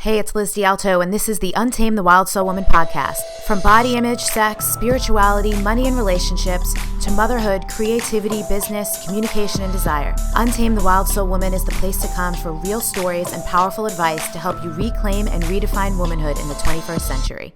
Hey, it's Liz D'Alto, and this is the Untamed the Wild Soul Woman podcast. From body image, sex, spirituality, money and relationships, to motherhood, creativity, business, communication, and desire, Untamed the Wild Soul Woman is the place to come for real stories and powerful advice to help you reclaim and redefine womanhood in the 21st century.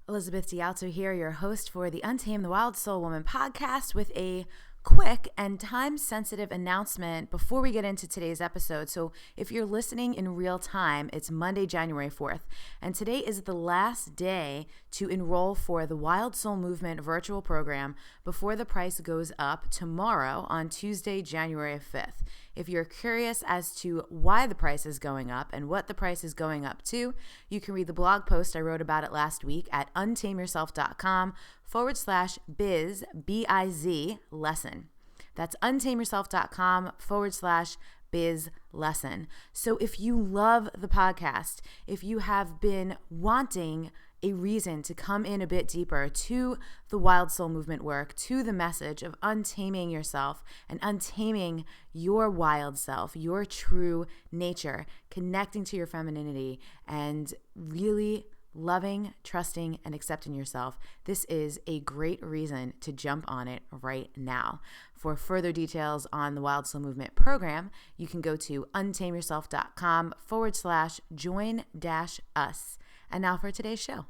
Elizabeth D'Alto here, your host for the Untamed the Wild Soul Woman podcast, with a quick and time-sensitive announcement before we get into today's episode. So if you're listening in real time, it's Monday, January 4th, and today is the last day to enroll for the Wild Soul Movement virtual program before the price goes up tomorrow on Tuesday, January 5th. If you're curious as to why the price is going up and what the price is going up to, you can read the blog post I wrote about it last week at untameyourself.com/biz, B-I-Z, lesson. That's untameyourself.com/biz lesson. So if you love the podcast, if you have been wanting a reason to come in a bit deeper to the Wild Soul Movement work, to the message of untaming yourself and untaming your wild self, your true nature, connecting to your femininity, and really loving, trusting, and accepting yourself, this is a great reason to jump on it right now. For further details on the Wild Soul Movement program, you can go to untameyourself.com/join-us. And now for today's show.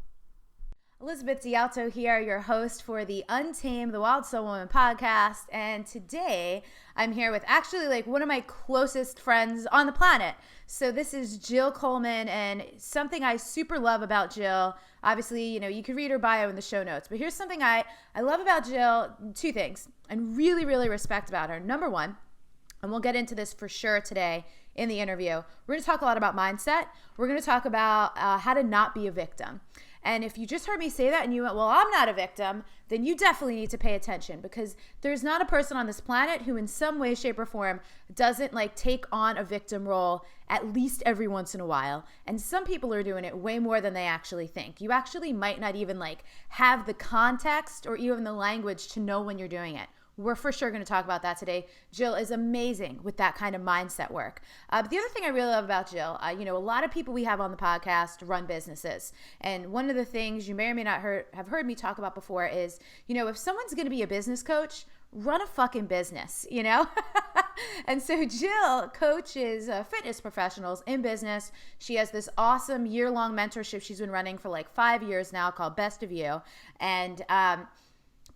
Elizabeth D'Alto here, your host for the Untamed the Wild Soul Woman podcast. And today I'm here with actually one of my closest friends on the planet. So this is Jill Coleman, and something I super love about Jill. Obviously, you can read her bio in the show notes, but here's something I love about Jill, two things, and really, really respect about her. Number one, and we'll get into this for sure today in the interview, we're going to talk a lot about mindset. We're going to talk about how to not be a victim. And if you just heard me say that and you went, well, I'm not a victim, then you definitely need to pay attention, because there's not a person on this planet who in some way, shape, or form doesn't take on a victim role at least every once in a while. And some people are doing it way more than they actually think. You actually might not even have the context or even the language to know when you're doing it. We're for sure going to talk about that today. Jill is amazing with that kind of mindset work. But the other thing I really love about Jill, a lot of people we have on the podcast run businesses. And one of the things you may or may not have heard me talk about before is, if someone's going to be a business coach, run a fucking business, And so Jill coaches fitness professionals in business. She has this awesome year-long mentorship she's been running for 5 years now called Best of You. And,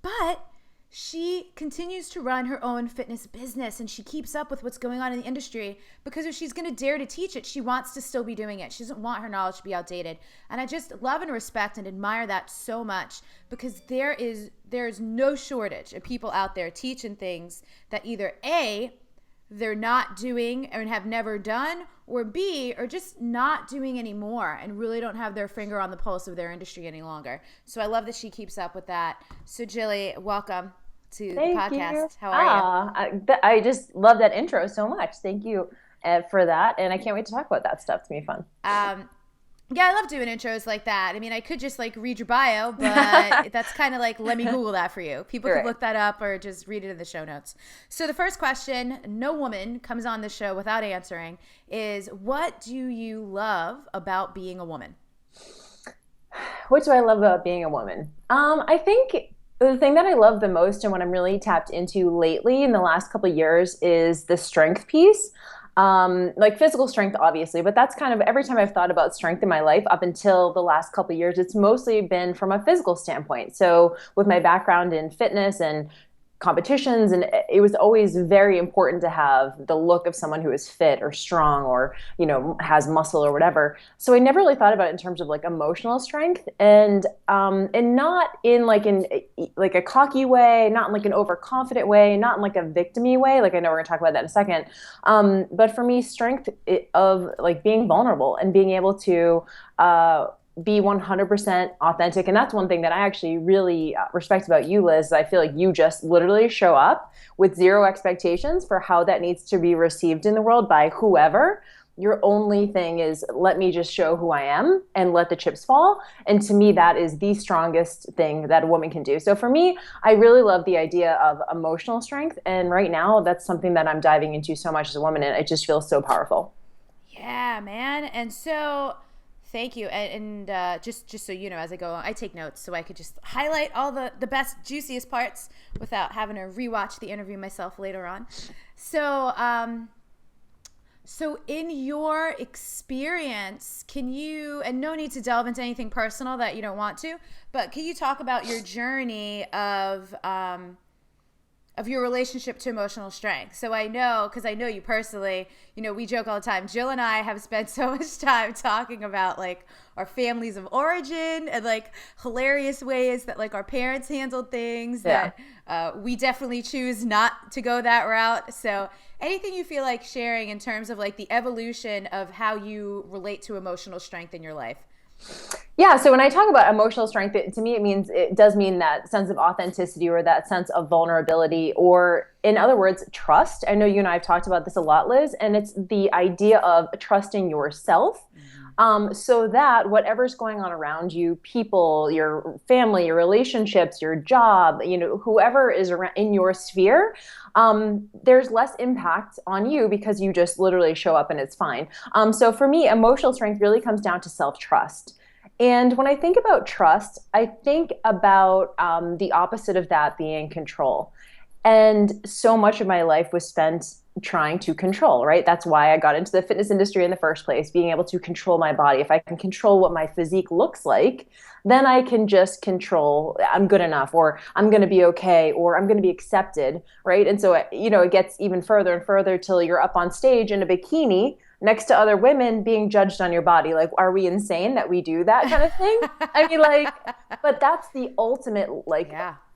but she continues to run her own fitness business, and she keeps up with what's going on in the industry, because if she's going to dare to teach it, she wants to still be doing it. She doesn't want her knowledge to be outdated. And I just love and respect and admire that so much, because there's no shortage of people out there teaching things that either A, they're not doing and have never done, or B, are just not doing anymore and really don't have their finger on the pulse of their industry any longer. So I love that she keeps up with that. So Jilly, welcome to the podcast. You. How are you? I just love that intro so much. Thank you for that. And I can't wait to talk about that stuff. It's going to be fun. Yeah, I love doing intros like that. I mean, I could just read your bio, but that's kind of let me Google that for you. People could look that up or just read it in the show notes. So the first question, no woman comes on the show without answering, is what do you love about being a woman? What do I love about being a woman? I think the thing that I love the most and what I'm really tapped into lately in the last couple of years is the strength piece. Physical strength, obviously, but that's kind of every time I've thought about strength in my life up until the last couple of years, it's mostly been from a physical standpoint. So with my background in fitness and competitions, and it was always very important to have the look of someone who is fit or strong or, has muscle or whatever. So I never really thought about it in terms of emotional strength, and not in a cocky way, not in an overconfident way, not in a victim-y way. I know we're gonna talk about that in a second. But for me, strength of being vulnerable and being able to, be 100% authentic. And that's one thing that I actually really respect about you, Liz. I feel like you just literally show up with zero expectations for how that needs to be received in the world by whoever. Your only thing is, let me just show who I am and let the chips fall. And to me, that is the strongest thing that a woman can do. So for me, I really love the idea of emotional strength. And right now, that's something that I'm diving into so much as a woman. And it just feels so powerful. Yeah. And so thank you. And just so you know, as I go on, I take notes so I could just highlight all the best, juiciest parts without having to rewatch the interview myself later on. So in your experience, can you, and no need to delve into anything personal that you don't want to, but can you talk about your journey of your relationship to emotional strength? So I know, because I know you personally, we joke all the time. Jill and I have spent so much time talking about like our families of origin and like hilarious ways that like our parents handled things that we definitely choose not to go that route. So anything you feel like sharing in terms of like the evolution of how you relate to emotional strength in your life? Yeah. So when I talk about emotional strength, to me, it does mean that sense of authenticity or that sense of vulnerability, or in other words, trust. I know you and I have talked about this a lot, Liz, and it's the idea of trusting yourself. So that whatever's going on around you, people, your family, your relationships, your job, whoever is around in your sphere, there's less impact on you because you just literally show up and it's fine. So for me, emotional strength really comes down to self-trust. And when I think about trust, I think about the opposite of that being control. And so much of my life was spent trying to control, right? That's why I got into the fitness industry in the first place, being able to control my body. If I can control what my physique looks like, then I can just control, I'm good enough, or I'm going to be okay, or I'm going to be accepted, right? And so, it gets even further and further till you're up on stage in a bikini next to other women being judged on your body. Like, are we insane that we do that kind of thing? I mean, like, but that's the ultimate,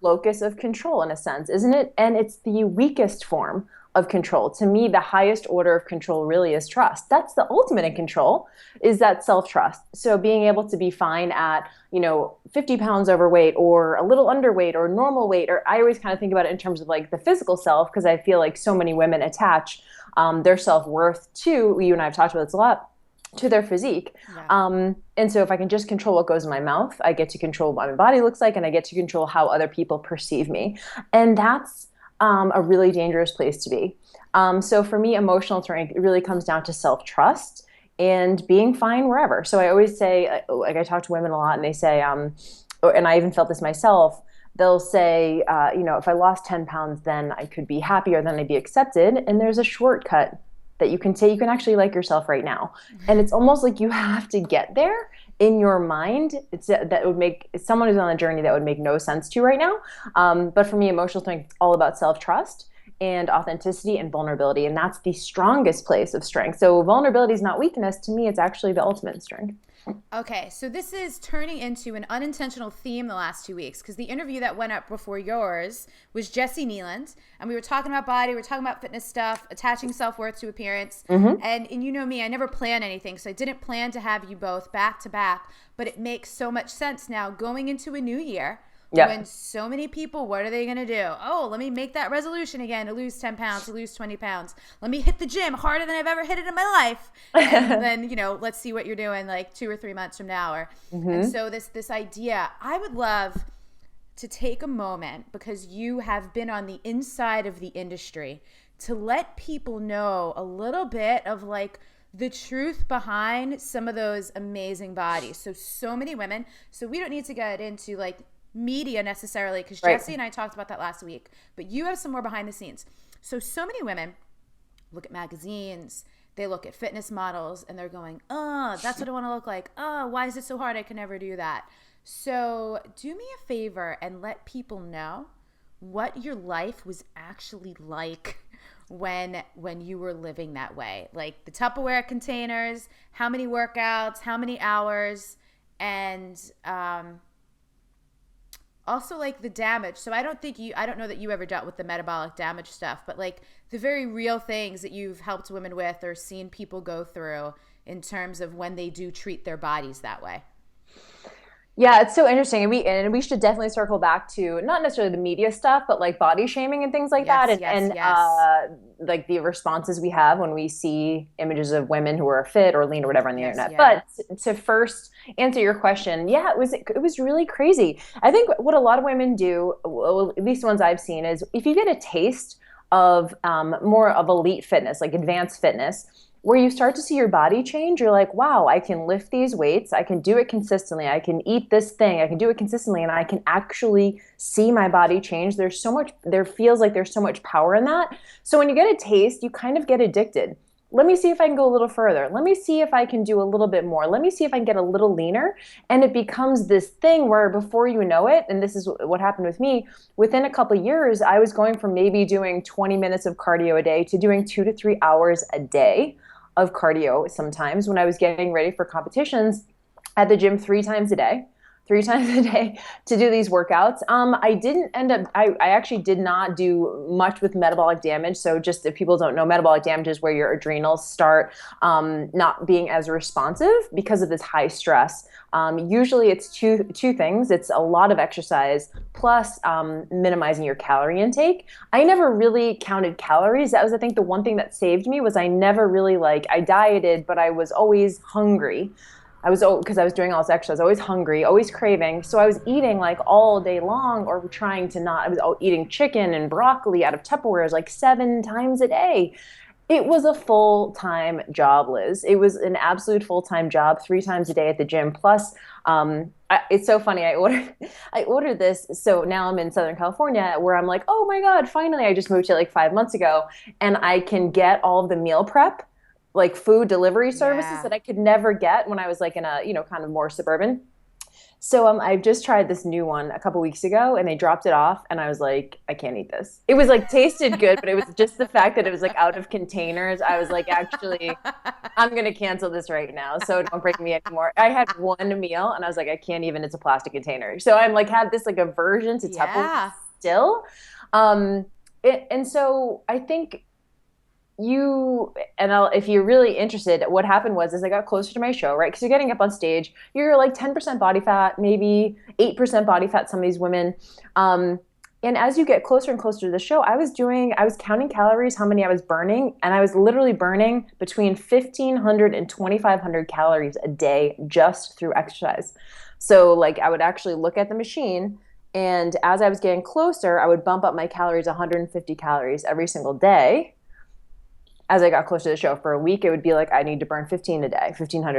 locus of control in a sense, isn't it? And it's the weakest form of control. To me, the highest order of control really is trust. That's the ultimate in control, is that self-trust. So being able to be fine at, 50 pounds overweight or a little underweight or normal weight, or I always kind of think about it in terms of like the physical self, because I feel like so many women attach their self-worth to, you and I have talked about this a lot, to their physique. Yeah. And so if I can just control what goes in my mouth, I get to control what my body looks like, and I get to control how other people perceive me. And that's a really dangerous place to be. So for me, emotional strength, it really comes down to self-trust and being fine wherever. So I always say, like I talk to women a lot and they say, and I even felt this myself, they'll say, if I lost 10 pounds, then I could be happier, then I'd be accepted. And there's a shortcut that you can take. You can actually like yourself right now. And it's almost like you have to get there in your mind. That would make someone who's on a journey that would make no sense to right now. But for me, emotional strength is all about self-trust and authenticity and vulnerability. And that's the strongest place of strength. So vulnerability is not weakness. To me, it's actually the ultimate strength. Okay, so this is turning into an unintentional theme the last 2 weeks, because the interview that went up before yours was Jesse Nealand, and we were talking about body, we were talking about fitness stuff, attaching self-worth to appearance, and you know me, I never plan anything, so I didn't plan to have you both back to back, but it makes so much sense now going into a new year. Yep. When so many people, what are they going to do? Oh, let me make that resolution again to lose 10 pounds, to lose 20 pounds. Let me hit the gym harder than I've ever hit it in my life. And then, let's see what you're doing like 2 or 3 months from now. And so this idea, I would love to take a moment, because you have been on the inside of the industry, to let people know a little bit of like the truth behind some of those amazing bodies. So many women, so we don't need to get into like media necessarily, because Jesse and I talked about that last week, but you have some more behind the scenes. So many women look at magazines, they look at fitness models, and they're going, oh, that's what I want to look like. Oh, why is it so hard? I can never do that. So do me a favor and let people know what your life was actually like when you were living that way. Like the Tupperware containers, how many workouts, how many hours, and also like the damage. So I don't know that you ever dealt with the metabolic damage stuff, but like the very real things that you've helped women with or seen people go through in terms of when they do treat their bodies that way. Yeah, it's so interesting. And we should definitely circle back to not necessarily the media stuff, but like body shaming and things like that. And like the responses we have when we see images of women who are fit or lean or whatever on the internet. Yeah. But to first answer your question, yeah, it was really crazy. I think what a lot of women do, well, at least the ones I've seen, is if you get a taste of more of elite fitness, like advanced fitness, where you start to see your body change. You're like, wow, I can lift these weights. I can do it consistently. I can eat this thing. I can do it consistently. And I can actually see my body change. There feels like there's so much power in that. So when you get a taste, you kind of get addicted. Let me see if I can go a little further. Let me see if I can do a little bit more. Let me see if I can get a little leaner. And it becomes this thing where before you know it, and this is what happened with me, within a couple of years, I was going from maybe doing 20 minutes of cardio a day to doing 2 to 3 hours a day of cardio sometimes when I was getting ready for competitions at the gym 3 times a day to do these workouts. I didn't end up, I actually did not do much with metabolic damage. So just if people don't know, metabolic damage is where your adrenals start not being as responsive because of this high stress. Usually it's two things. It's a lot of exercise plus minimizing your calorie intake. I never really counted calories. That was, I think, the one thing that saved me was I never really I dieted, but I was always hungry. Because I was doing all this exercise, always hungry, always craving. So I was eating all day long or trying to not. I was eating chicken and broccoli out of Tupperwares 7 times a day. It was a full-time job, Liz. It was an absolute full-time job, 3 times a day at the gym. Plus, it's so funny. I ordered this. So now I'm in Southern California where I'm like, oh my God, finally, I just moved here 5 months ago and I can get all of the meal prep, food delivery services that I could never get when I was in a, kind of more suburban. So I've just tried this new one a couple weeks ago and they dropped it off and I was like, I can't eat this. It was tasted good, but it was just the fact that it was out of containers. I was actually, I'm going to cancel this right now. So don't bring me anymore. I had one meal and I was like, I can't even, it's a plastic container. So I'm had this aversion to Tupperware still. And so I think if you're really interested, what happened was as I got closer to my show, right? Because you're getting up on stage, you're 10% body fat, maybe 8% body fat, some of these women. And as you get closer and closer to the show, I was counting calories, how many I was burning, and I was literally burning between 1,500 and 2,500 calories a day just through exercise. So I would actually look at the machine, and as I was getting closer, I would bump up my calories 150 calories every single day. As I got closer to the show, for a week, it would be I need to burn 1,500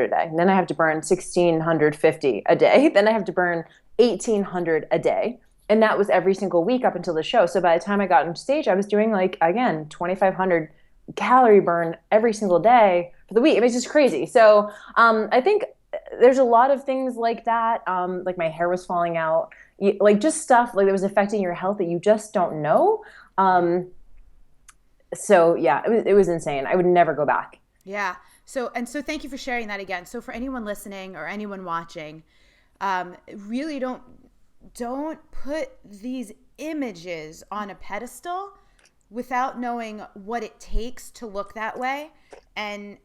a day. And then I have to burn 1,650 a day. Then I have to burn 1,800 a day. And that was every single week up until the show. So by the time I got on stage, I was doing again, 2,500 calorie burn every single day for the week. It was just crazy. So I think there's a lot of things like that. My hair was falling out, just stuff that was affecting your health that you just don't know. So yeah, it was insane. I would never go back. Yeah. So thank you for sharing that again. So for anyone listening or anyone watching, really don't put these images on a pedestal without knowing what it takes to look that way. And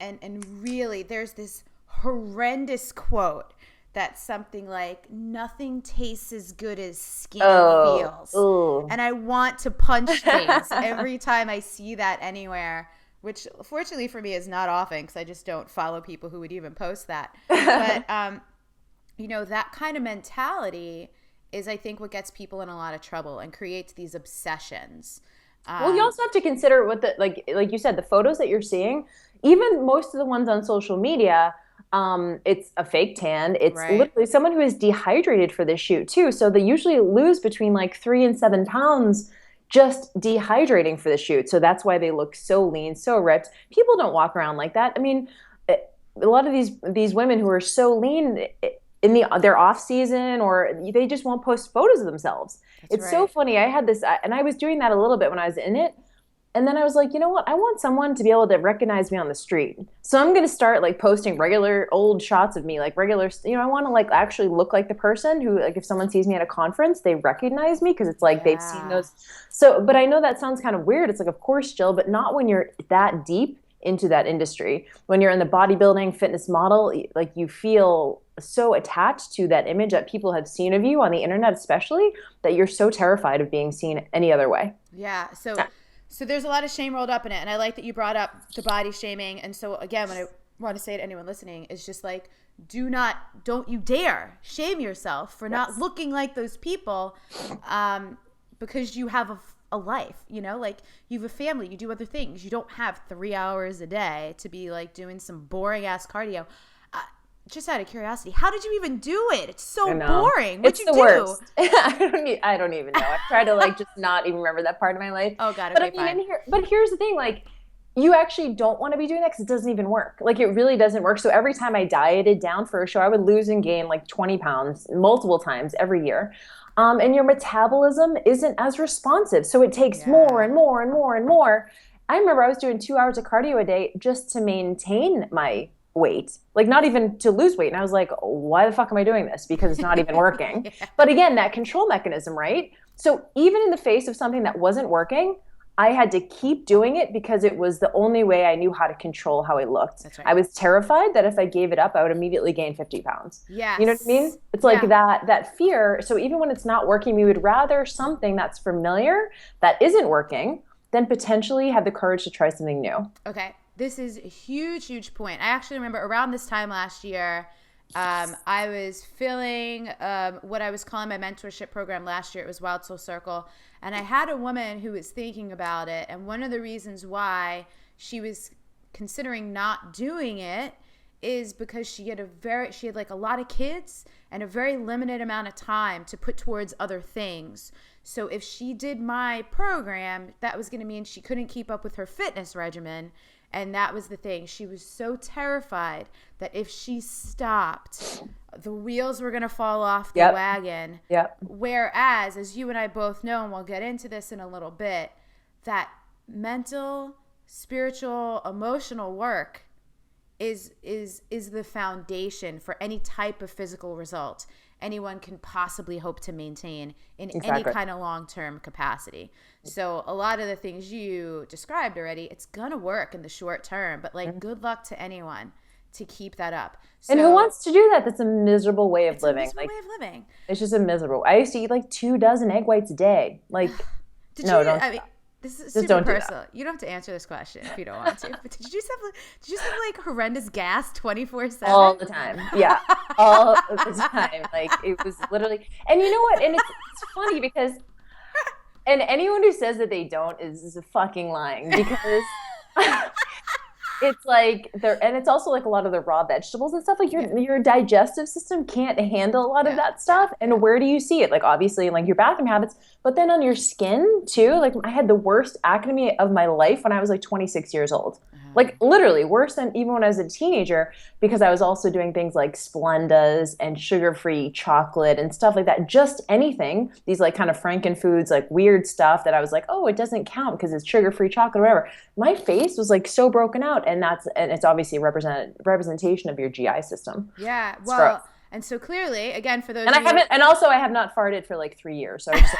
really there's this horrendous quote that's something nothing tastes as good as skin feels. Ooh. And I want to punch things every time I see that anywhere, which fortunately for me is not often because I just don't follow people who would even post that. But, that kind of mentality is, I think, what gets people in a lot of trouble and creates these obsessions. Well, you also have to consider what like you said, the photos that you're seeing, even most of the ones on social media, it's a fake tan. It's literally someone who is dehydrated for this shoot too. So they usually lose between 3 and 7 pounds just dehydrating for the shoot. So that's why they look so lean, so ripped. People don't walk around like that. I mean, a lot of these women who are so lean in their off season, or they just won't post photos of themselves. It's so funny. I had this, and I was doing that a little bit when I was in it. And then I was like, you know what? I want someone to be able to recognize me on the street. So I'm going to start posting regular old shots of me, regular, I want to actually look like the person who, if someone sees me at a conference, they recognize me because it's they've seen those. So, but I know that sounds kind of weird. It's of course, Jill, but not when you're that deep into that industry. When you're in the bodybuilding fitness model, you feel so attached to that image that people have seen of you on the internet, especially, that you're so terrified of being seen any other way. Yeah. So there's a lot of shame rolled up in it. And I like that you brought up the body shaming. And so again, what I want to say to anyone listening is just don't you dare shame yourself for not looking like those people, because you have a life, you know, like you have a family, you do other things. You don't have 3 hours a day to be like doing some boring ass cardio. Just out of curiosity, how did you even do it? It's so boring. What'd you do? Worst. I don't even know. I try to like just not even remember that part of my life. Oh God, okay, fine. But here's the thing, like you actually don't want to be doing that because it doesn't even work. Like it really doesn't work. So every time I dieted down for a show, I would lose and gain like 20 pounds multiple times every year. And your metabolism isn't as responsive. So it takes more and more and more and more. I remember I was doing 2 hours of cardio a day just to maintain my weight, like not even to lose weight. And I was like, why the fuck am I doing this? Because it's not even working. But again, that control mechanism, right? So even in the face of something that wasn't working, I had to keep doing it because it was the only way I knew how to control how I looked. That's right. I was terrified that if I gave it up, I would immediately gain 50 pounds. Yes. You know what I mean? It's like that fear. So even when it's not working, we would rather something that's familiar that isn't working than potentially have the courage to try something new. Okay. This is a huge, huge point. I actually remember around this time last year, I was filling what I was calling my mentorship program last year. It was Wild Soul Circle. And I had a woman who was thinking about it. And one of the reasons why she was considering not doing it is because she had like a lot of kids and a very limited amount of time to put towards other things. So if she did my program, that was going to mean she couldn't keep up with her fitness regimen. And that was the thing. She was so terrified that if she stopped, the wheels were going to fall off the wagon. Yep. Whereas, as you and I both know, and we'll get into this in a little bit, that mental, spiritual, emotional work is the foundation for any type of physical result anyone can possibly hope to maintain in any kind of long-term capacity. So a lot of the things you described already, it's going to work in the short term, but like good luck to anyone to keep that up. So, and who wants to do that? That's a miserable way of living. It's a miserable way of living. It's just a miserable. I used to eat like 2 dozen egg whites a day. Like, this is super personal. You don't have to answer this question if you don't want to. But did you just have like horrendous gas 24/7? All the time. Yeah. All the time. Like it was literally, and you know what? And it's funny because, and anyone who says that they don't is fucking lying because it's like and it's also like a lot of the raw vegetables and stuff. Like your digestive system can't handle a lot of that stuff. And where do you see it? Like obviously in like your bathroom habits, but then on your skin too. Like I had the worst acne of my life when I was like 26 years old. Like literally worse than even when I was a teenager because I was also doing things like Splendas and sugar-free chocolate and stuff like that. Just anything, these like kind of Frankenfoods, like weird stuff that I was like, oh, it doesn't count because it's sugar-free chocolate or whatever. My face was like so broken out and it's obviously representation of your GI system. Yeah, well, and so clearly, again, for those I have not farted for like 3 years. So I just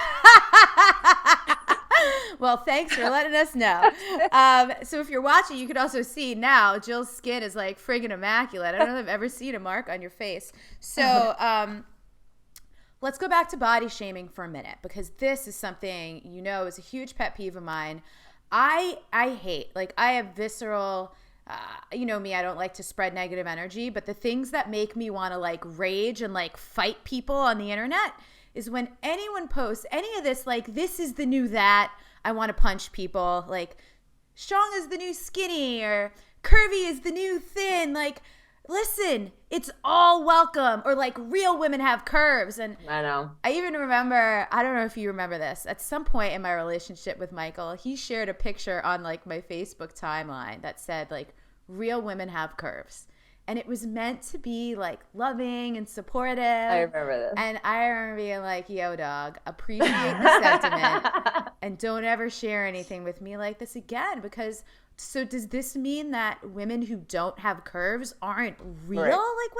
well, thanks for letting us know. So if you're watching, you can also see now Jill's skin is like friggin' immaculate. I don't know if I've ever seen a mark on your face. So let's go back to body shaming for a minute because this is something is a huge pet peeve of mine. I hate, like I have visceral, you know me, I don't like to spread negative energy, but the things that make me want to like rage and like fight people on the internet is when anyone posts any of this, like this is the new that, I want to punch people, like strong is the new skinny or curvy is the new thin, like listen, it's all welcome, or like real women have curves. And I know. I even remember, I don't know if you remember this, at some point in my relationship with Michael, he shared a picture on like my Facebook timeline that said like real women have curves. And it was meant to be like loving and supportive. I remember this. And I remember being like, yo, dog, appreciate the sentiment and don't ever share anything with me like this again. Because, so does this mean that women who don't have curves aren't real? Right. Like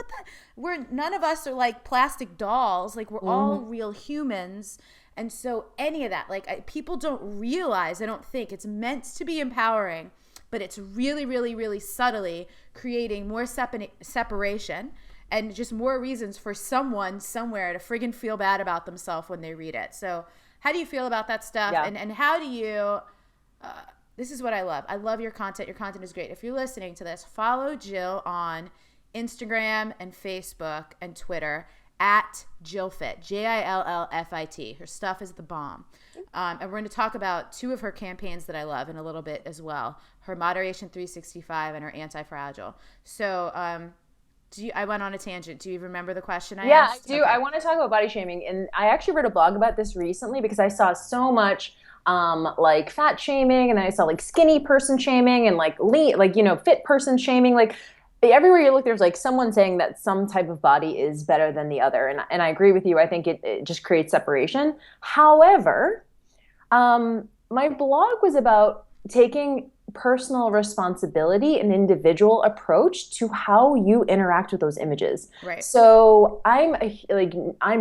what none of us are like plastic dolls. Like we're all real humans. And so any of that, like people don't realize, I don't think it's meant to be empowering, but it's really, really, really subtly creating more separation and just more reasons for someone somewhere to friggin' feel bad about themselves when they read it. So how do you feel about that stuff? Yeah. And how do you, this is what I love. I love your content. Your content is great. If you're listening to this, follow Jill on Instagram and Facebook and Twitter at Jillfit, Jillfit. Her stuff is the bomb. And we're going to talk about two of her campaigns that I love in a little bit as well. Her Moderation 365 and her Anti-Fragile. So I went on a tangent. Do you remember the question I asked? I do. Okay. I want to talk about body shaming. And I actually wrote a blog about this recently because I saw so much like fat shaming, and then I saw like skinny person shaming and like lean, like, fit person shaming. Like everywhere you look, there's like someone saying that some type of body is better than the other. And I agree with you. I think it just creates separation. However, my blog was about taking personal responsibility and individual approach to how you interact with those images. Right. So I'm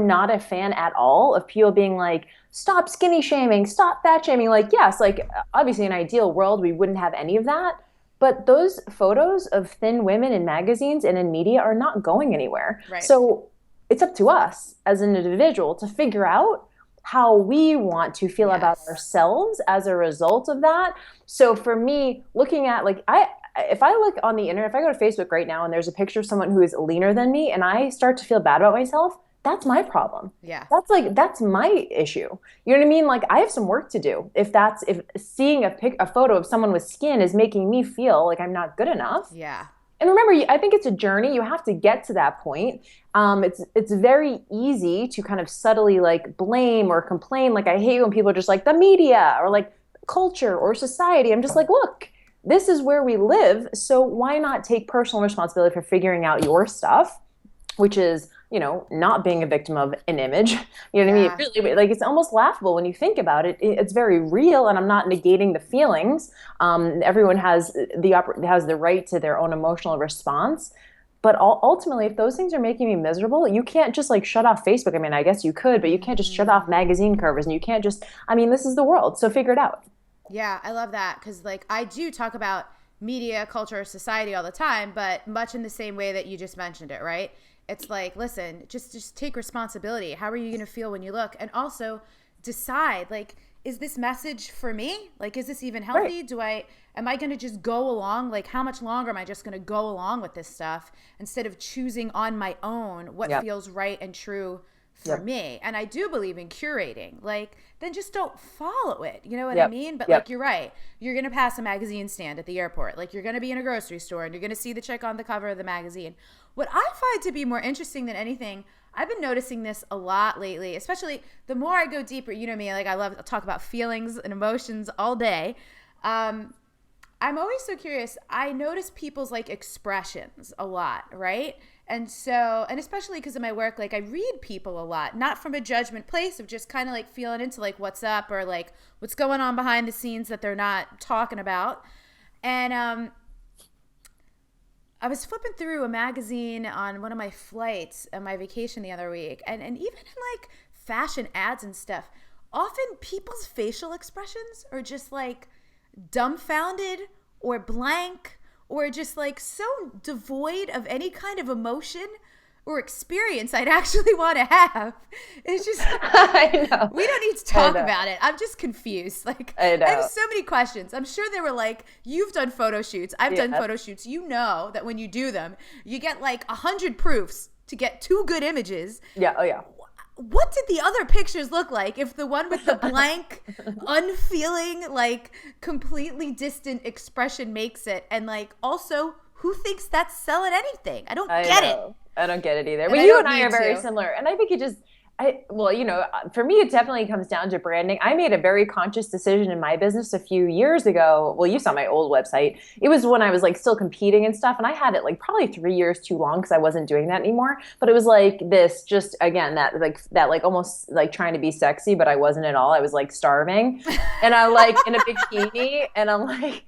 not a fan at all of people being like, stop skinny shaming, stop fat shaming. Like, yes, like obviously in an ideal world, we wouldn't have any of that. But those photos of thin women in magazines and in media are not going anywhere. Right. So it's up to us as an individual to figure out how we want to feel about ourselves as a result of that. So for me, looking at if I look on the internet, if I go to Facebook right now and there's a picture of someone who is leaner than me and I start to feel bad about myself, that's my problem. Yeah. That's my issue. You know what I mean? Like I have some work to do. If seeing a photo of someone with skin is making me feel like I'm not good enough. Yeah. And remember, I think it's a journey. You have to get to that point. It's very easy to kind of subtly like blame or complain. Like I hate when people are just like the media or like culture or society. I'm just like, look, this is where we live. So why not take personal responsibility for figuring out your stuff, which is, not being a victim of an image. You know what I mean? Really, like it's almost laughable when you think about it. It's very real, and I'm not negating the feelings. Everyone has the right to their own emotional response. But ultimately, if those things are making me miserable, you can't just like shut off Facebook. I mean, I guess you could, but you can't just shut off magazine covers, and you can't just. I mean, this is the world, so figure it out. Yeah, I love that because like I do talk about media, culture, society all the time, but much in the same way that you just mentioned it, right? It's like, listen, just take responsibility. How are you going to feel when you look? And also decide, like, is this message for me? Like, is this even healthy? Right. Am I going to just go along? Like, how much longer am I just going to go along with this stuff instead of choosing on my own what feels right and true for me? And I do believe in curating. Like, then just don't follow it. You know what I mean? But like, you're right. You're going to pass a magazine stand at the airport. Like, you're going to be in a grocery store and you're going to see the chick on the cover of the magazine. What I find to be more interesting than anything, I've been noticing this a lot lately, especially the more I go deeper. You know me, like I love to talk about feelings and emotions all day. I'm always so curious. I notice people's like expressions a lot, right? And especially because of my work, like I read people a lot, not from a judgment place of just kind of like feeling into like what's up or like what's going on behind the scenes that they're not talking about. And I was flipping through a magazine on one of my flights on my vacation the other week, and even in like fashion ads and stuff, often people's facial expressions are just like dumbfounded or blank or just like so devoid of any kind of emotion or experience I'd actually want to have. It's just, I know. We don't need to talk about it. I'm just confused. Like, I know. I have so many questions. I'm sure they were like, you've done photo shoots. I've done photo shoots. You know that when you do them, you get like 100 proofs to get 2 good images. Yeah. Oh yeah. What did the other pictures look like if the one with the blank, unfeeling, like completely distant expression makes it? And like, also, who thinks that's selling anything? I don't get it. I don't get it either. But you and I are very similar. And I think for me, it definitely comes down to branding. I made a very conscious decision in my business a few years ago. Well, you saw my old website. It was when I was like still competing and stuff. And I had it like probably 3 years too long because I wasn't doing that anymore. But it was like this, just again, that almost like trying to be sexy, but I wasn't at all. I was like starving. And I'm like in a bikini and I'm like,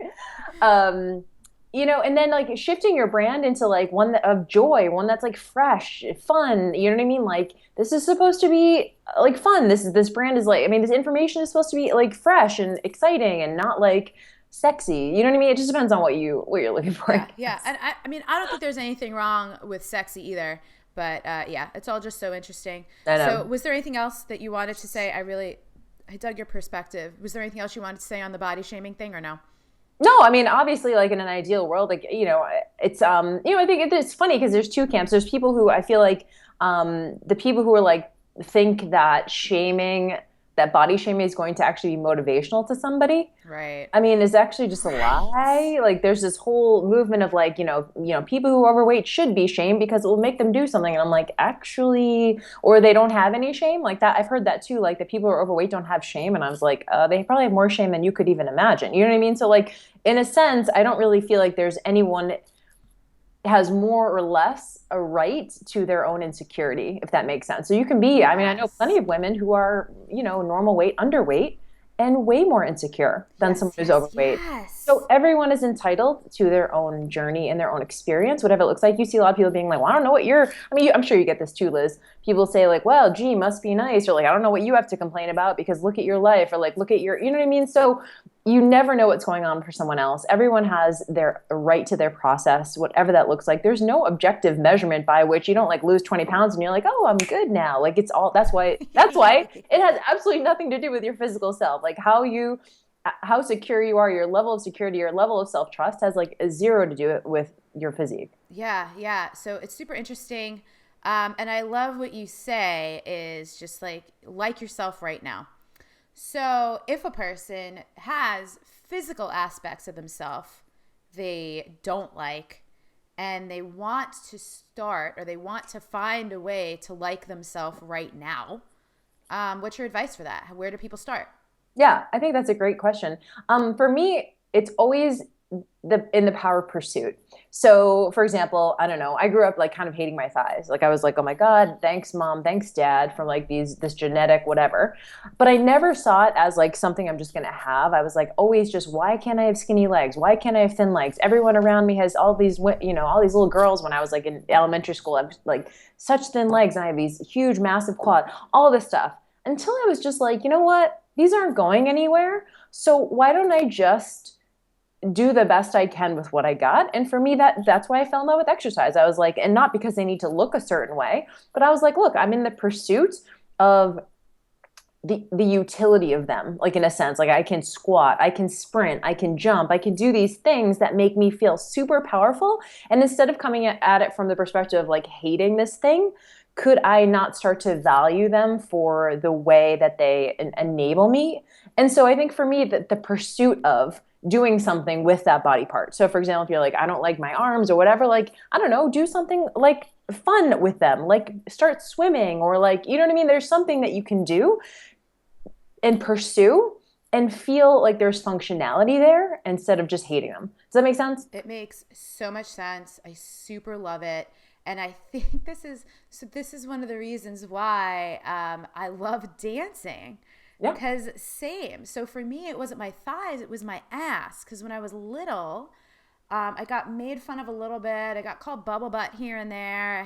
and then like shifting your brand into like one of joy, one that's like fresh, fun. You know what I mean? Like this is supposed to be like fun. This brand is like, I mean, this information is supposed to be like fresh and exciting and not like sexy. You know what I mean? It just depends on what you're looking for. Yeah. And I mean, I don't think there's anything wrong with sexy either. But it's all just so interesting. So was there anything else that you wanted to say? I dug your perspective. Was there anything else you wanted to say on the body shaming thing or no? No, I mean, obviously, like in an ideal world, like, it's, I think it's funny because there's two camps. There's people who I feel like, the people who are like, think that that body shaming is going to actually be motivational to somebody. Right. I mean, is actually just a Right. lie. Like, there's this whole movement of like, people who are overweight should be shamed because it will make them do something. And I'm like, actually, or they don't have any shame like that. I've heard that too. Like, the people who are overweight don't have shame, and I was like, they probably have more shame than you could even imagine. You know what I mean? So, like, in a sense, I don't really feel like there's anyone has more or less a right to their own insecurity, if that makes sense. So you can be, I mean, I know plenty Yes. of women who are, normal weight, underweight, and way more insecure than someone Yes, who's yes, overweight. So yes. everyone is entitled to their own journey and their own experience, whatever it looks like. You see a lot of people being like, well, I don't know what I mean, I'm sure you get this too, Liz. People say like, well, gee, must be nice. Or like, I don't know what you have to complain about because look at your life, or like, look at you know what I mean? So you never know what's going on for someone else. Everyone has their right to their process, whatever that looks like. There's no objective measurement by which you don't like lose 20 pounds and you're like, oh, I'm good now. Like it's all, that's why it has absolutely nothing to do with your physical self. Like how secure you are, your level of security, your level of self-trust has like a zero to do it with your physique. Yeah, yeah. So it's super interesting. And I love what you say is just like yourself right now. So if a person has physical aspects of themselves they don't like, and they want to start or they want to find a way to like themselves right now, what's your advice for that? Where do people start? Yeah, I think that's a great question. For me, it's always in the power pursuit. So, for example, I don't know, I grew up like kind of hating my thighs. Like I was like, oh my God, thanks mom, thanks dad for like this genetic whatever. But I never saw it as like something I'm just gonna have. I was like always just, why can't I have skinny legs? Why can't I have thin legs? Everyone around me has all these, all these little girls when I was like in elementary school. I was like such thin legs, and I have these huge, massive quad, all this stuff. Until I was just like, you know what? These aren't going anywhere. So why don't I just do the best I can with what I got? And for me, that's why I fell in love with exercise. I was like, and not because they need to look a certain way, but I was like, look, I'm in the pursuit of the utility of them, like in a sense, like I can squat, I can sprint, I can jump, I can do these things that make me feel super powerful. And instead of coming at it from the perspective of like hating this thing, could I not start to value them for the way that they enable me? And so I think for me that the pursuit of doing something with that body part. So for example, if you're like, I don't like my arms or whatever, like, I don't know, do something like fun with them, like start swimming, or like, you know what I mean? There's something that you can do and pursue and feel like there's functionality there instead of just hating them. Does that make sense? It makes so much sense. I super love it. And I think this is one of the reasons why I love dancing, Yeah. because same. So for me, it wasn't my thighs, it was my ass. Because when I was little, I got made fun of a little bit. I got called bubble butt here and there.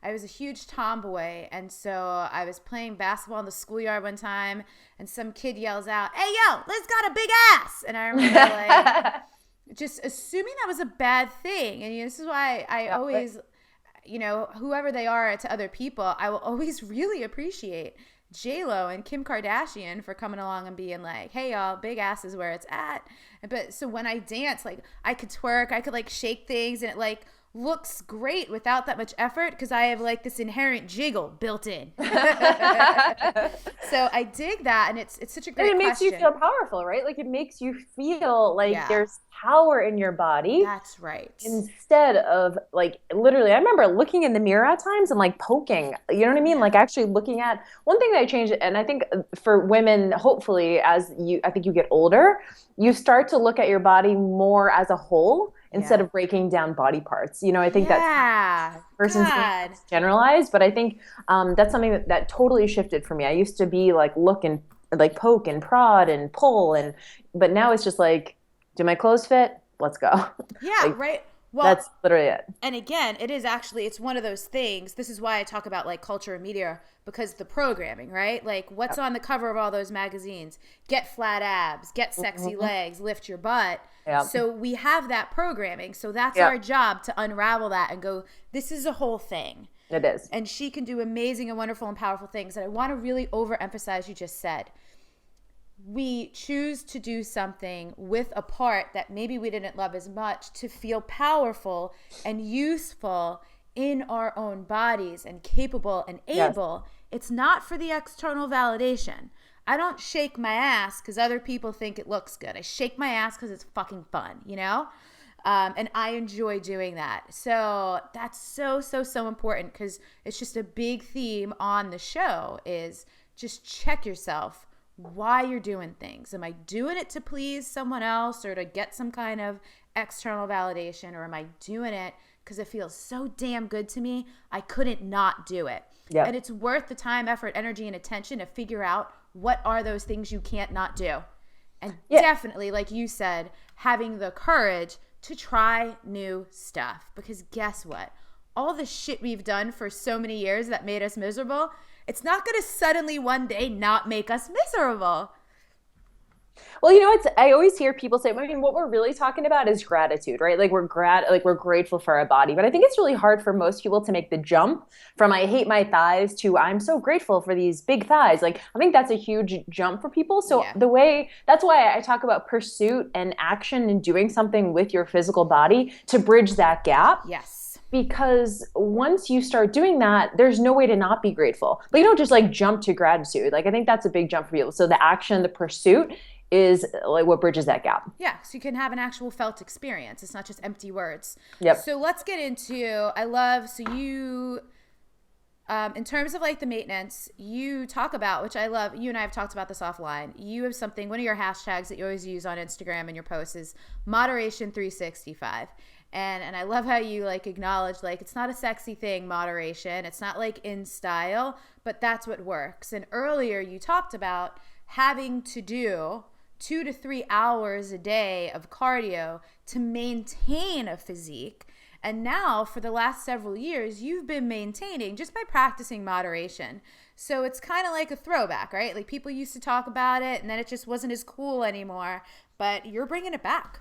I was a huge tomboy, and so I was playing basketball in the schoolyard one time, and some kid yells out, "Hey, yo, Liz got a big ass!" And I remember like just assuming that was a bad thing. And this is why I Yeah, but always, whoever they are to other people, I will always really appreciate J-Lo and Kim Kardashian for coming along and being like, hey y'all, big ass is where it's at. But so when I dance, like I could twerk, I could like shake things, and it like looks great without that much effort because I have like this inherent jiggle built in. So I dig that, and it's such a and great it makes you question. feel powerful, right? Like it makes you feel like Yeah, there's power in your body that's right. instead of like literally. I remember looking in the mirror at times and like poking, you know what I mean? Yeah. Like actually looking at one thing that I changed. And I think for women, hopefully I think you get older, you start to look at your body more as a whole instead Yeah. of breaking down body parts. I think that's Yeah. person's thing God. that's generalized, but I think that's something that totally shifted for me. I used to be like look and like poke and prod and pull, but now it's just like, do my clothes fit? Let's go. Yeah, Like right. Well, that's literally it. and again, it's one of those things. This is why I talk about like culture and media, because the programming, right? Like what's Yep. on the cover of all those magazines? Get flat abs, get sexy Mhm. legs, lift your butt. Yep. So we have that programming. So that's Yep. our job to unravel that and go, this is a whole thing. It is. And she can do amazing and wonderful and powerful things. And I want to really overemphasize you just said. we choose to do something with a part that maybe we didn't love as much to feel powerful and useful in our own bodies and capable and able. Yes. It's not for the external validation. I don't shake my ass because other people think it looks good. I shake my ass because it's fucking fun, you know? And I enjoy doing that. So that's so important, because it's just a big theme on the show is just check yourself why you're doing things. Am I doing it to please someone else or to get some kind of external validation, or am I doing it because it feels so damn good to me I couldn't not do it? Yep. And it's worth the time, effort, energy, and attention to figure out what are those things you can't not do. And definitely, like you said, having the courage to try new stuff, because guess what? All the shit we've done for so many years that made us miserable, it's not going to suddenly one day not make us miserable. Well, you know, I always hear people say, I mean, what we're really talking about is gratitude, right? Like we're grateful for our body. But I think it's really hard for most people to make the jump from I hate my thighs to I'm so grateful for these big thighs. Like, I think that's a huge jump for people. So that's why I talk about pursuit and action and doing something with your physical body to bridge that gap. Yes. Because once you start doing that, there's no way to not be grateful. But you don't just like jump to gratitude. Like, I think that's a big jump for people. So the action, the pursuit is like what bridges that gap. Yeah, so you can have an actual felt experience. It's not just empty words. Yep. So let's get into, you, in terms of like the maintenance, you talk about, which I love, you and I have talked about this offline. You have something, one of your hashtags that you always use on Instagram and your posts is moderation 365. And I love how you like acknowledge like it's not a sexy thing, moderation. It's not like in style, but that's what works. And earlier you talked about having to do 2 to 3 hours a day of cardio to maintain a physique. And now for the last several years, you've been maintaining just by practicing moderation. So it's kind of like a throwback, right? Like people used to talk about it and then it just wasn't as cool anymore, but you're bringing it back.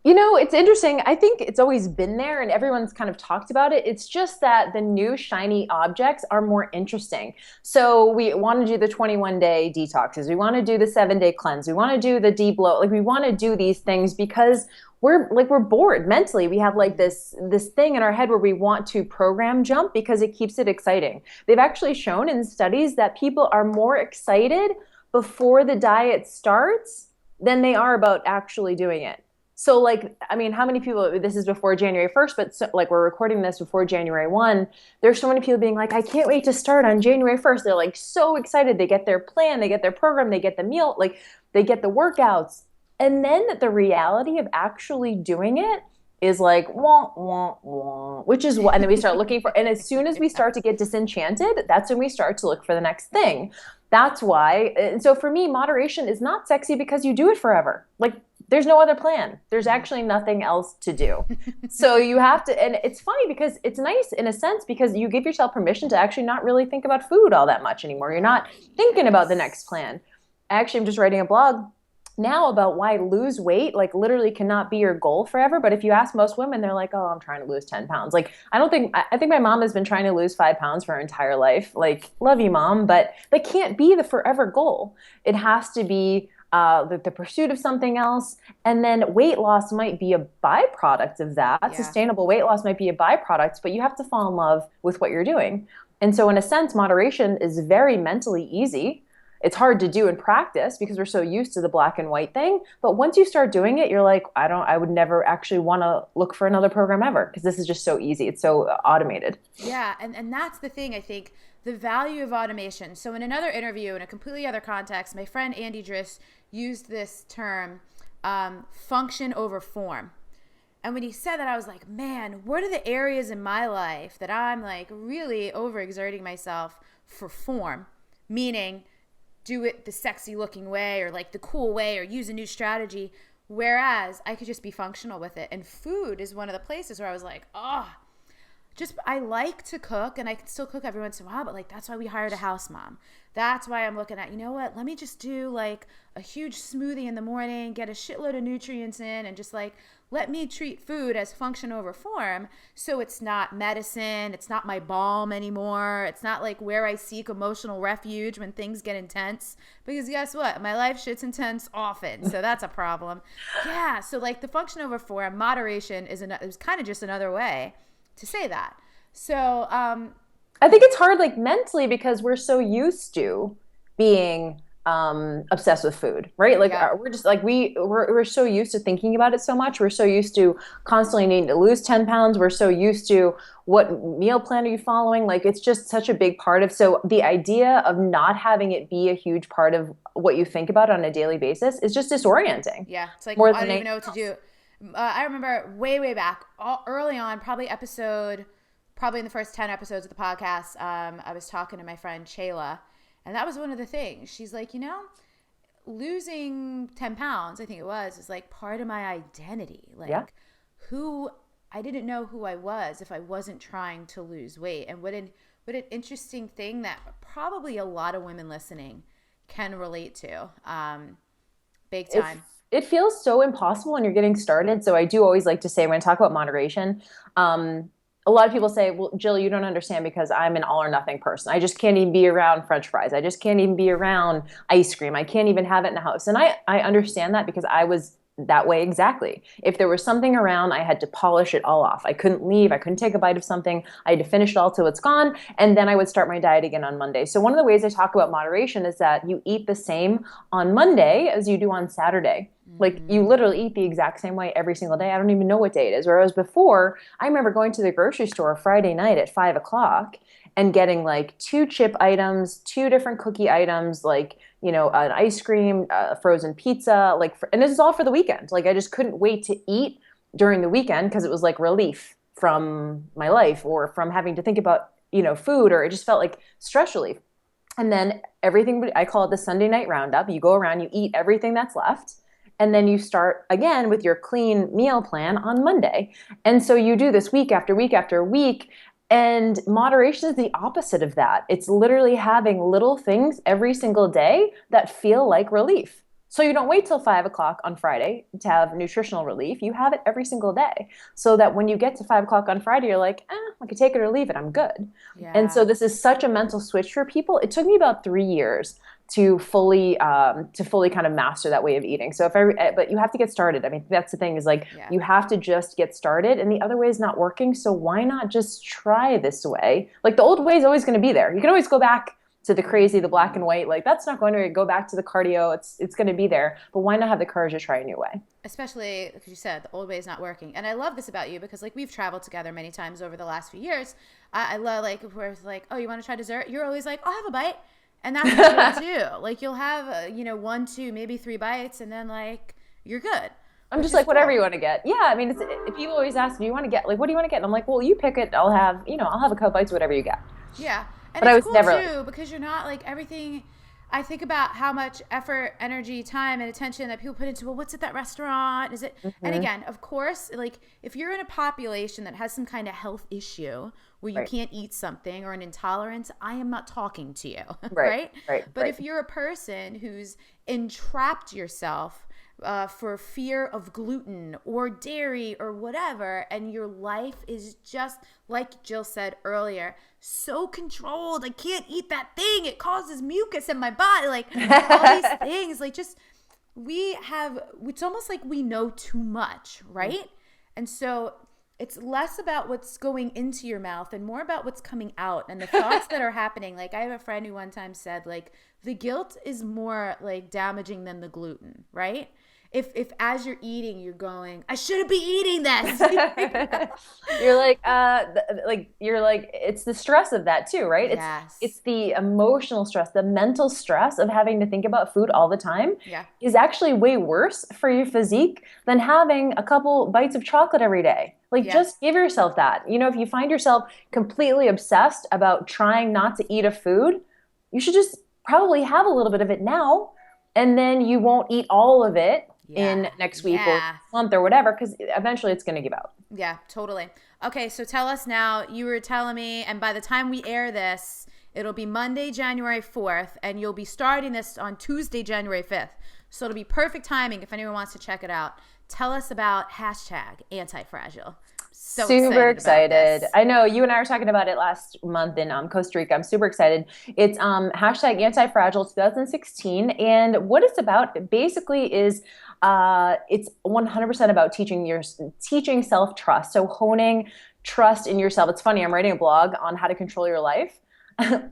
You know, it's interesting. I think it's always been there and everyone's kind of talked about it. It's just that the new shiny objects are more interesting. So we want to do the 21-day detoxes. We want to do the 7-day cleanse. We want to do the de-bloat. Like we want to do these things because we're bored mentally. We have like this thing in our head where we want to program jump because it keeps it exciting. They've actually shown in studies that people are more excited before the diet starts than they are about actually doing it. So like, I mean, how many people, this is before January 1st, but so, like we're recording this before January 1, there's so many people being like, I can't wait to start on January 1st. They're like so excited. They get their plan, they get their program, they get the meal, like they get the workouts. And then the reality of actually doing it is like, wah, wah, wah, which is what, and then we start looking for, and as soon as we start to get disenchanted, that's when we start to look for the next thing. That's why, and so for me, moderation is not sexy because you do it forever. Like, there's no other plan. There's actually nothing else to do. So you have to, and it's funny because it's nice in a sense because you give yourself permission to actually not really think about food all that much anymore. You're not thinking about the next plan. Actually, I'm just writing a blog now about why lose weight, like literally cannot be your goal forever. But if you ask most women, they're like, oh, I'm trying to lose 10 pounds. Like, I think my mom has been trying to lose 5 pounds for her entire life. Like, love you, mom, but that can't be the forever goal. It has to be the pursuit of something else. And then weight loss might be a byproduct of that. Yeah. Sustainable weight loss might be a byproduct, but you have to fall in love with what you're doing. And so in a sense, moderation is very mentally easy. It's hard to do in practice because we're so used to the black and white thing. But once you start doing it, you're like, I would never actually want to look for another program ever because this is just so easy. It's so automated. Yeah. And that's the thing, I think, the value of automation. So in another interview, in a completely other context, my friend Andy Driss used this term, function over form. And when he said that, I was like, man, what are the areas in my life that I'm like really overexerting myself for form? Meaning, do it the sexy looking way or like the cool way or use a new strategy. Whereas I could just be functional with it. And food is one of the places where I was like, I like to cook and I can still cook every once in a while, but like, that's why we hired a house mom. That's why I'm looking at, you know what, let me just do like a huge smoothie in the morning, get a shitload of nutrients in and just like let me treat food as function over form, so it's not medicine, it's not my balm anymore, it's not like where I seek emotional refuge when things get intense, because guess what, my life shit's intense often, so that's a problem. Yeah, so like the function over form, moderation is kind of just another way to say that. So I think it's hard, like mentally, because we're so used to being obsessed with food, right? Like yeah. we're just like we're so used to thinking about it so much. We're so used to constantly needing to lose 10 pounds. We're so used to what meal plan are you following? Like it's just such a big part of, so the idea of not having it be a huge part of what you think about on a daily basis is just disorienting. Yeah, it's like More I than don't even know anything what to else. do. I remember way back, early on, probably in the first 10 episodes of the podcast, I was talking to my friend Shayla, and that was one of the things. She's like, losing 10 pounds, I think it was, is like part of my identity. Yeah. Like I didn't know who I was if I wasn't trying to lose weight. And what an interesting thing that probably a lot of women listening can relate to. Big time. It feels so impossible when you're getting started. So I do always like to say, when I talk about moderation, a lot of people say, well, Jill, you don't understand because I'm an all or nothing person. I just can't even be around French fries. I just can't even be around ice cream. I can't even have it in the house. And I understand that because I was that way exactly. If there was something around, I had to polish it all off. I couldn't leave. I couldn't take a bite of something. I had to finish it all till it's gone. And then I would start my diet again on Monday. So one of the ways I talk about moderation is that you eat the same on Monday as you do on Saturday. Like you literally eat the exact same way every single day. I don't even know what day it is. Whereas before, I remember going to the grocery store Friday night at 5 o'clock and getting like 2 chip items, 2 different cookie items, like, an ice cream, frozen pizza, and this is all for the weekend. Like I just couldn't wait to eat during the weekend because it was like relief from my life or from having to think about, food, or it just felt like stress relief. And then everything, I call it the Sunday night roundup. You go around, you eat everything that's left. And then you start again with your clean meal plan on Monday. And so you do this week after week after week. And moderation is the opposite of that. It's literally having little things every single day that feel like relief. So you don't wait till 5 o'clock on Friday to have nutritional relief. You have it every single day. So that when you get to 5 o'clock on Friday, you're like, I can take it or leave it. I'm good. Yeah. And so this is such a mental switch for people. It took me about 3 years to fully kind of master that way of eating. So but you have to get started. I mean, that's the thing, is like, you have to just get started, and the other way is not working. So why not just try this way? Like the old way is always going to be there. You can always go back to the crazy, the black and white. Like that's not going to go back to the cardio. It's going to be there, but why not have the courage to try a new way? Especially because you said the old way is not working. And I love this about you because like we've traveled together many times over the last few years. I love like if we're like, oh, you want to try dessert? You're always like, I'll have a bite. And that's what you'll do. Like you'll have, 1, 2, maybe 3 bites, and then like you're good. I'm just like, whatever you want to get. Yeah, I mean, people always ask, do you want to get, like, what do you want to get? And I'm like, well, you pick it. I'll have a couple bites, whatever you get. Yeah, and but it's I was cool never too because you're not like everything. I think about how much effort, energy, time, and attention that people put into, well, what's at that restaurant? Is it? Mm-hmm. And again, of course, like if you're in a population that has some kind of health issue where you can't eat something or an intolerance, I am not talking to you, right? But if you're a person who's entrapped yourself for fear of gluten or dairy or whatever, and your life is just, like Jill said earlier, so controlled. I can't eat that thing. It causes mucus in my body. Like all these things, like just it's almost like we know too much, right? Mm-hmm. And so it's less about what's going into your mouth and more about what's coming out and the thoughts that are happening. Like I have a friend who one time said, like, the guilt is more like damaging than the gluten, right? If as you're eating, you're going, I shouldn't be eating this. You're like, it's the stress of that too, right? Yes. It's the emotional stress, the mental stress of having to think about food all the time is actually way worse for your physique than having a couple bites of chocolate every day. Like just give yourself that. If you find yourself completely obsessed about trying not to eat a food, you should just probably have a little bit of it now, and then you won't eat all of it in next week or month or whatever, because eventually it's going to give out. Yeah, totally. Okay, so tell us now, you were telling me, and by the time we air this, it'll be Monday, January 4th, and you'll be starting this on Tuesday, January 5th. So it'll be perfect timing if anyone wants to check it out. tell us about hashtag anti-fragile. So Super excited about excited. this. I know you and I were talking about it last month in Costa Rica. I'm super excited. It's hashtag anti-fragile 2016. And what it's about basically is it's 100% about teaching self-trust. So honing trust in yourself. It's funny, I'm writing a blog on how to control your life.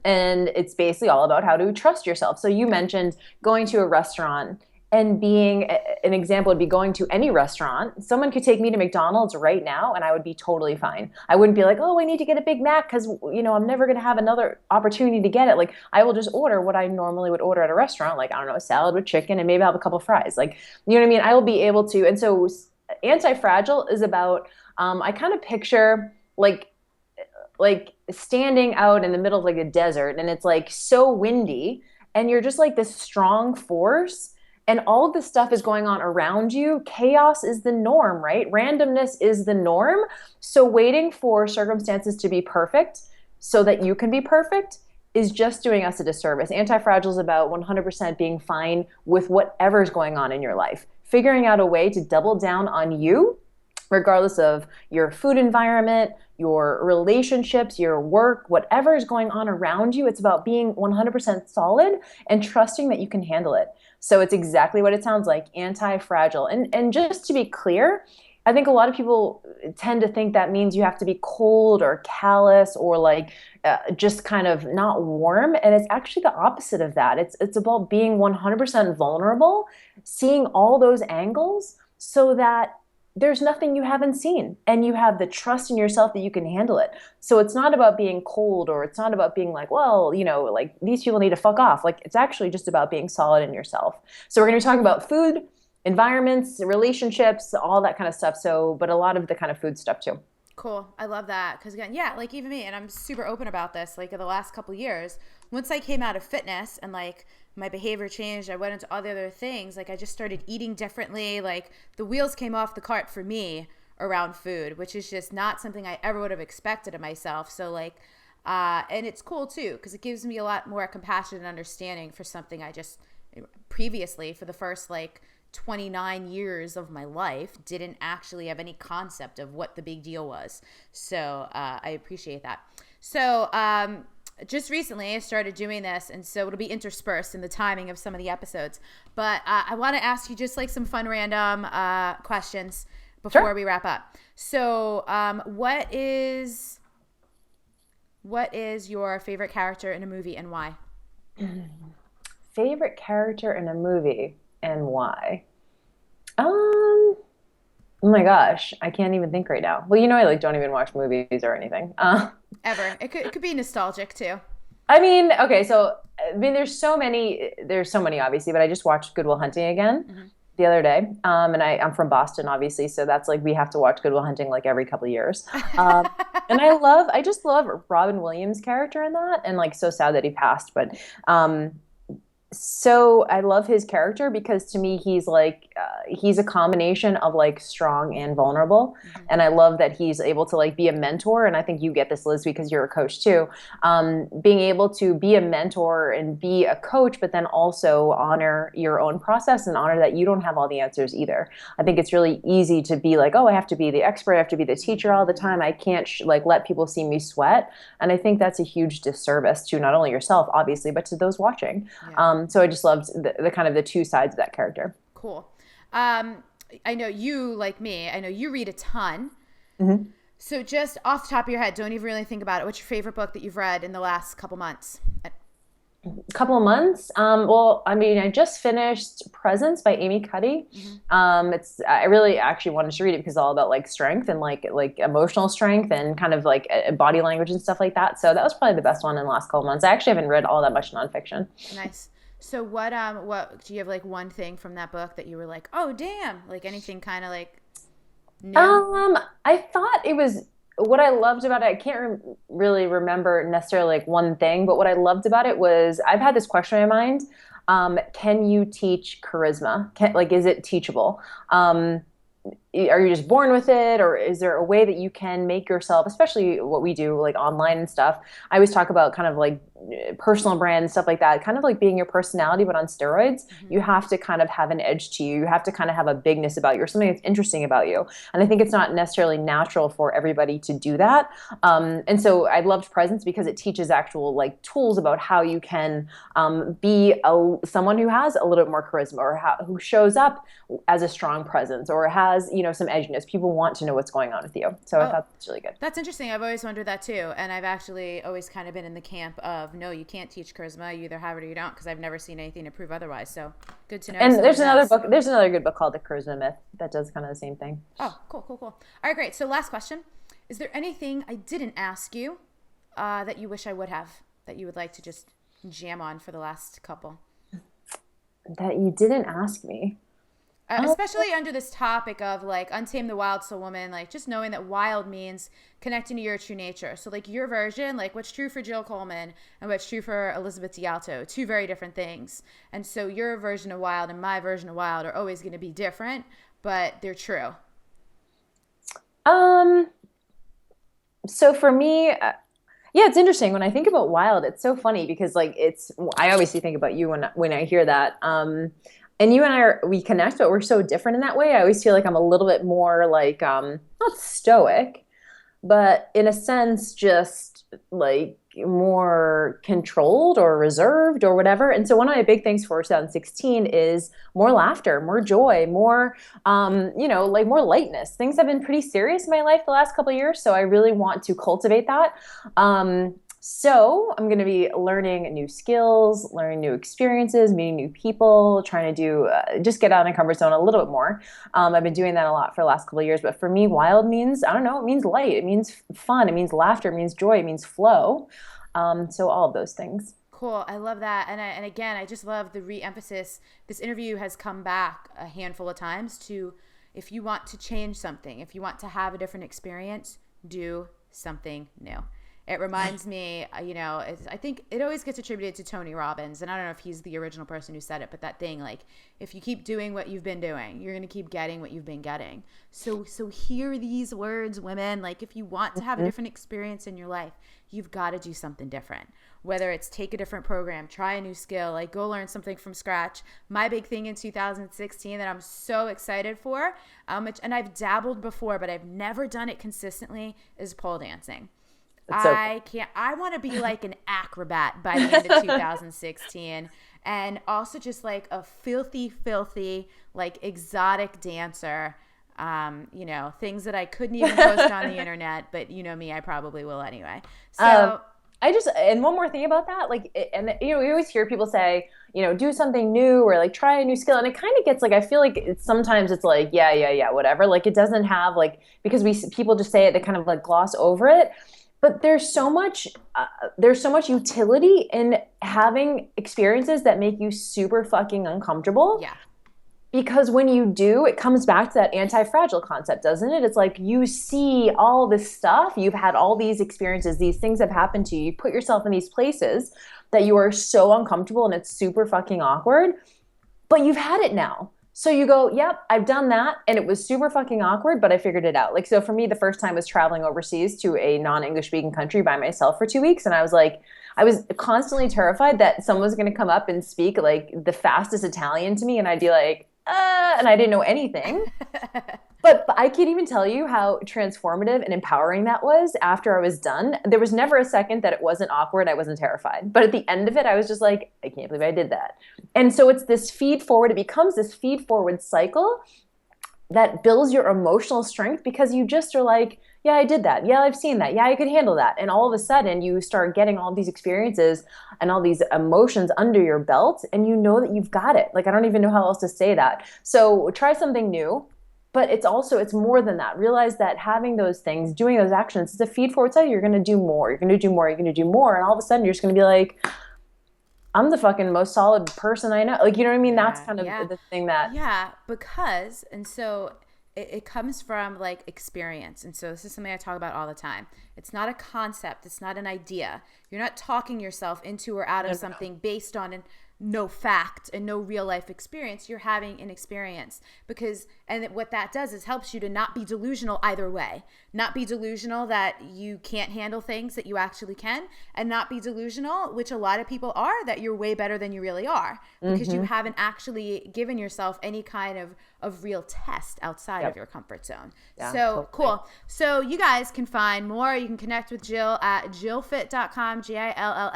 And it's basically all about how to trust yourself. So you mentioned going to a restaurant, and being an example would be going to any restaurant. Someone could take me to McDonald's right now and I would be totally fine. I wouldn't be like, oh, I need to get a Big Mac because, I'm never going to have another opportunity to get it. Like, I will just order what I normally would order at a restaurant. Like, I don't know, a salad with chicken and maybe I'll have a couple of fries. Like, you know what I mean? I will be able to. And so anti-fragile is about, I kind of picture like standing out in the middle of like a desert and it's like so windy and you're just like this strong force and all of this stuff is going on around you. Chaos is the norm, right? Randomness is the norm. So waiting for circumstances to be perfect so that you can be perfect is just doing us a disservice. Anti-fragile is about 100% being fine with whatever's going on in your life. Figuring out a way to double down on you, regardless of your food environment, your relationships, your work, whatever is going on around you. It's about being 100% solid and trusting that you can handle it. So it's exactly what it sounds like, anti-fragile. And just to be clear, I think a lot of people tend to think that means you have to be cold or callous or like just kind of not warm. And it's actually the opposite of that. It's about being 100% vulnerable, seeing all those angles so that there's nothing you haven't seen and you have the trust in yourself that you can handle it. So it's not about being cold or it's not about being like, well, like these people need to fuck off. Like it's actually just about being solid in yourself. So we're going to be talking about food, environments, relationships, all that kind of stuff. So, but a lot of the kind of food stuff too. Cool. I love that. Because again, yeah, like even me, and I'm super open about this, like in the last couple of years, once I came out of fitness and like my behavior changed, I went into all the other things, like I just started eating differently. Like the wheels came off the cart for me around food, which is just not something I ever would have expected of myself. So like, and it's cool too, because it gives me a lot more compassion and understanding for something I just previously, for the first like 29 years of my life, didn't actually have any concept of what the big deal was. So I appreciate that. So just recently I started doing this, and so it'll be interspersed in the timing of some of the episodes. But I want to ask you just like some fun random questions before we wrap up. So what is your favorite character in a movie and why? Favorite character in a movie and why? Oh my gosh, I can't even think right now. Well, I like don't even watch movies or anything. Ever. It could be nostalgic too. I mean, okay, so there's so many obviously, but I just watched Good Will Hunting again the other day. And I'm from Boston, obviously, so that's like we have to watch Good Will Hunting like every couple of years. And I just love Robin Williams' character in that, and like so sad that he passed, but so I love his character because to me he's like he's a combination of like strong and vulnerable, and I love that he's able to like be a mentor. And I think you get this, Liz, because you're a coach too. Being able to be a mentor and be a coach, but then also honor your own process and honor that you don't have all the answers either. I think it's really easy to be like, oh, I have to be the expert, I have to be the teacher all the time. I can't like let people see me sweat, and I think that's a huge disservice to not only yourself, obviously, but to those watching. Yeah. So I just loved the kind of the two sides of that character. Cool. I know you, like me, I know you read a ton. So just off the top of your head, don't even really think about it. What's your favorite book that you've read in the last couple months? Couple of months. Well, I mean, I just finished Presence by Amy Cuddy. I really actually wanted to read it because it's all about like strength and like emotional strength and kind of like body language and stuff like that. So that was probably the best one in the last couple of months. I actually haven't read all that much nonfiction. Nice. So what do you have like one thing from that book that you were like, oh damn, like anything kind of like new? I thought it was, what I loved about it, I can't really remember necessarily like one thing, but what I loved about it was, I've had this question in my mind, can you teach charisma? Is it teachable? are you just born with it, or is there a way that you can make yourself, especially what we do like online and stuff? I always talk about kind of like personal brand and stuff like that, kind of like being your personality, but on steroids. You have to kind of have an edge to you. You have to kind of have a bigness about you or something that's interesting about you. And I think it's not necessarily natural for everybody to do that. And so I loved Presence because it teaches actual like tools about how you can be someone who has a little bit more charisma, or who shows up as a strong presence, or has, some edginess. People want to know what's going on with you. So I thought that's really good. That's interesting. I've always wondered that too. And I've actually always kind of been in the camp of, no, you can't teach charisma. You either have it or you don't, because I've never seen anything to prove otherwise. So good to know. And there's another good book called The Charisma Myth that does kind of the same thing. Oh, cool. All right, great. So last question. Is there anything I didn't ask you that you wish I would have, that you would like to just jam on for the last couple? That you didn't ask me? Especially under this topic of like Untame the Wild Soul Woman, like just knowing that wild means connecting to your true nature. So like your version, like what's true for Jill Coleman and what's true for Elizabeth D'Alto, two very different things. And so your version of wild and my version of wild are always going to be different, but they're true. So for me, yeah, it's interesting when I think about wild. It's so funny because like I obviously think about you when I hear that. And you and we connect, but we're so different in that way. I always feel like I'm a little bit more like, not stoic, but in a sense, just like more controlled or reserved or whatever. And so one of my big things for 2016 is more laughter, more joy, more, like more lightness. Things have been pretty serious in my life the last couple of years. So I really want to cultivate that. So I'm going to be learning new skills, learning new experiences, meeting new people, trying to do, just get out of my comfort zone a little bit more. I've been doing that a lot for the last couple of years, but for me, wild means, I don't know, it means light, it means fun, it means laughter, it means joy, it means flow. So all of those things. Cool. I love that. And again, I just love the re-emphasis. This interview has come back a handful of times to, if you want to change something, if you want to have a different experience, do something new. It reminds me, I think it always gets attributed to Tony Robbins, and I don't know if he's the original person who said it, but that thing, like, if you keep doing what you've been doing, you're going to keep getting what you've been getting. So hear these words, women. Like, if you want to have a different experience in your life, you've got to do something different. Whether it's take a different program, try a new skill, like go learn something from scratch. My big thing in 2016 that I'm so excited for, and I've dabbled before, but I've never done it consistently, is pole dancing. I want to be like an acrobat by the end of 2016, and also just like a filthy, like exotic dancer. Things that I couldn't even post on the internet, but you know me, I probably will anyway. So and one more thing about that, like, we always hear people say, do something new or like try a new skill. And it kind of gets like, I feel like sometimes it's like, yeah, whatever. Like it doesn't have like, because people just say it, they kind of like gloss over it. But there's so much utility in having experiences that make you super fucking uncomfortable. Yeah. Because when you do, it comes back to that anti-fragile concept, doesn't it? It's like you see all this stuff, you've had all these experiences, these things have happened to you, you put yourself in these places that you are so uncomfortable and it's super fucking awkward, but you've had it now. So you go, yep, I've done that, and it was super fucking awkward, but I figured it out. Like, so for me, the first time was traveling overseas to a non-English speaking country by myself for 2 weeks, and I was constantly terrified that someone was going to come up and speak like the fastest Italian to me, and I'd be like, and I didn't know anything. But I can't even tell you how transformative and empowering that was after I was done. There was never a second that it wasn't awkward. I wasn't terrified. But at the end of it, I was just like, I can't believe I did that. And so it's this feed forward. It becomes this feed forward cycle that builds your emotional strength because you just are like, yeah, I did that. Yeah, I've seen that. Yeah, I could handle that. And all of a sudden you start getting all these experiences and all these emotions under your belt, and you know that you've got it. Like, I don't even know how else to say that. So try something new, but it's more than that. Realize that having those things, doing those actions, it's a feed forward cycle. You're going to do more. You're going to do more. You're going to do more. And all of a sudden you're just going to be like, I'm the fucking most solid person I know. Like, you know what I mean? Yeah, that's kind of the thing that. Yeah, because, and so it comes from like experience. And so this is something I talk about all the time. It's not a concept. It's not an idea. You're not talking yourself into or out of something based on no fact and no real life experience. You're having an experience and what that does is helps you to not be delusional either way. Not be delusional that you can't handle things that you actually can, and not be delusional, which a lot of people are, that you're way better than you really are, because you haven't actually given yourself any kind of real test outside of your comfort zone. Yeah, so totally. cool. So you guys can find more. You can connect with Jill at jillfit.com, GILLFIT.com.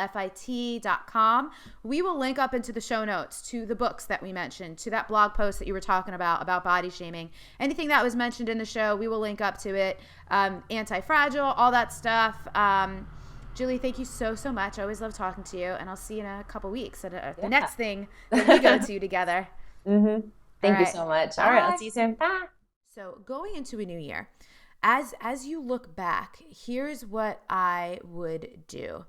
We will link up into the show notes to the books that we mentioned, to that blog post that you were talking about body shaming. Anything that was mentioned in the show, we will link up to it. Anti-fragile, all that stuff. Julie, thank you so much. I always love talking to you, and I'll see you in a couple weeks at the next thing that we go to together. Thank you so much. All right, I'll see you soon. Bye. So going into a new year, as you look back, here's what I would do.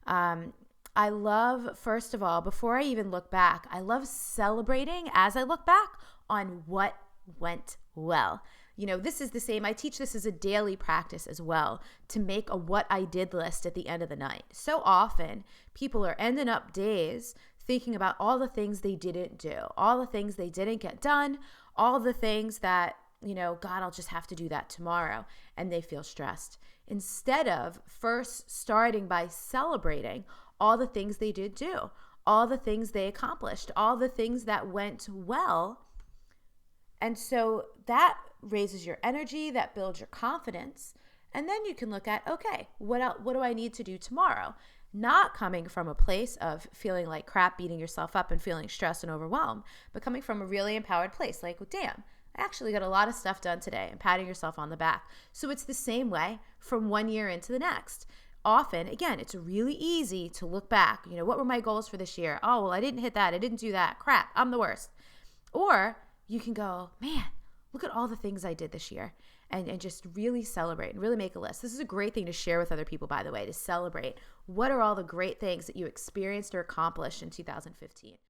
I love, first of all, before I even look back, I love celebrating as I look back on what went well. This is the same. I teach this as a daily practice as well, to make a what I did list at the end of the night. So often people are ending up days thinking about all the things they didn't do, all the things they didn't get done, all the things that, God, I'll just have to do that tomorrow. And they feel stressed. Instead of first starting by celebrating all the things they did do, all the things they accomplished, all the things that went well. And so that raises your energy, that builds your confidence. And then you can look at, okay, what do I need to do tomorrow? Not coming from a place of feeling like crap, beating yourself up and feeling stressed and overwhelmed, but coming from a really empowered place, like, well, damn, I actually got a lot of stuff done today, and patting yourself on the back. So it's the same way from one year into the next. Often, again, it's really easy to look back. What were my goals for this year? Oh, well, I didn't hit that. I didn't do that. Crap, I'm the worst. Or you can go, man, look at all the things I did this year, and just really celebrate and really make a list. This is a great thing to share with other people, by the way, to celebrate. What are all the great things that you experienced or accomplished in 2015?